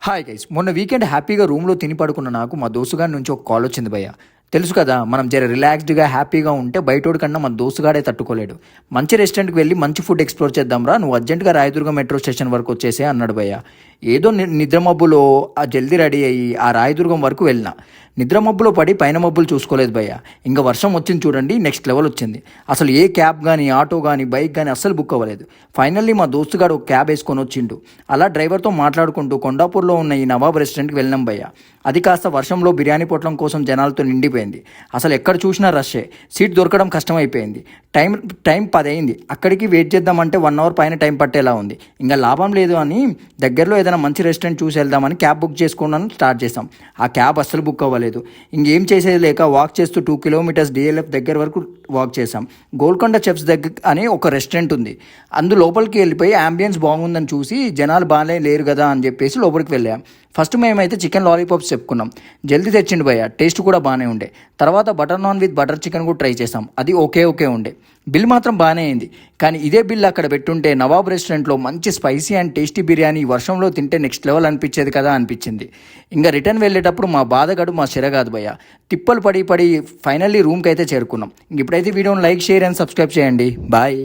Hi guys, మొన్న weekend హ్యాపీగా రూమ్లో తిని పడుకున్న నాకు మా దోస్తుగాడి నుంచి ఒక కాల్ వచ్చింది భయ్య. తెలుసు కదా, మనం జర రిలాక్స్డ్గా హ్యాపీగా ఉంటే బయటోడి కన్నా మన దోస్తుగాడే తట్టుకోలేడు. మంచి రెస్టారెంట్కి వెళ్ళి మంచి ఫుడ్ ఎక్స్ప్లోర్ చేద్దాంరా, నువ్వు అర్జెంట్గా రాయదుర్గం మెట్రో స్టేషన్ వరకు వచ్చేసే అన్నాడు భయ్య. ఏదో నిద్ర మబ్బులో ఆ జల్దీ రెడీ అయ్యి ఆ రాయదుర్గం వరకు వెళ్ళిన. నిద్ర మబ్బులో పడి పైన మబ్బులు చూసుకోలేదు భయ్య. ఇంకా వర్షం వచ్చింది చూడండి, నెక్స్ట్ లెవెల్ వచ్చింది. అసలు ఏ క్యాబ్ కానీ ఆటో కానీ బైక్ కానీ అస్సలు బుక్ అవ్వలేదు. ఫైనల్లీ మా దోస్తుగాడు ఒక క్యాబ్ వేసుకొని వచ్చిండు. అలా డ్రైవర్తో మాట్లాడుకుంటూ కొండాపూర్లో ఉన్న ఈ నవాబ్ రెస్టారెంట్కి వెళ్ళినాం భయ్య. అది కాస్త వర్షంలో బిర్యానీ పొట్లం కోసం జనాలతో నిండిపోయింది. అసలు ఎక్కడ చూసినా రష్షే, సీట్ దొరకడం కష్టమైపోయింది. టైం 10 అయింది. అక్కడికి వెయిట్ చేద్దామంటే 1 అవర్ పైన టైం పట్టేలా ఉంది. ఇంకా లాభం లేదు అని దగ్గరలో ఏదైనా మంచి రెస్టారెంట్ చూసి వెళ్దామని క్యాబ్ బుక్ చేసుకోవడానికి స్టార్ట్ చేసాం. ఆ క్యాబ్ అస్సలు బుక్ అవ్వలేదు. ఇంకేం చేసేది లేక వాక్ చేస్తూ 2 కిలోమీటర్స్ డిఎల్ఎఫ్ దగ్గర వరకు వాక్ చేసాం. గోల్కొండ చెఫ్స్ దగ్గర అని ఒక రెస్టారెంట్ ఉంది. లోపలికి వెళ్ళిపోయి అంబియన్స్ బాగుందని చూసి జనాలు బాగానే లేరు కదా అని చెప్పేసి లోపలికి వెళ్ళాం. ఫస్ట్ మేమైతే చికెన్ లాలీపాప్స్ చెప్పుకున్నాం. జల్దీ తెచ్చిండు భయ్య, టేస్ట్ కూడా బాగానే ఉండే. తర్వాత butter non with butter chicken కూడా ట్రై చేసాం. అది ఓకే ఉండే. బిల్ మాత్రం బాగానే అయింది. కానీ ఇదే బిల్ అక్కడ పెట్టుంటే నవాబ్ రెస్టారెంట్లో మంచి స్పైసీ అండ్ టేస్టీ బిర్యానీ వర్షంలో తింటే నెక్స్ట్ లెవెల్ అనిపించేది కదా అనిపించింది. ఇంకా రిటర్న్ వెళ్ళేటప్పుడు మా బాధగడు మా కాదు భయ్య. తిప్పలు పడి ఫైనల్లీ రూమ్కి అయితే చేరుకున్నాం. ఇప్పుడైతే వీడియోని లైక్, షేర్ అండ్ సబ్స్క్రైబ్ చేయండి. బాయ్.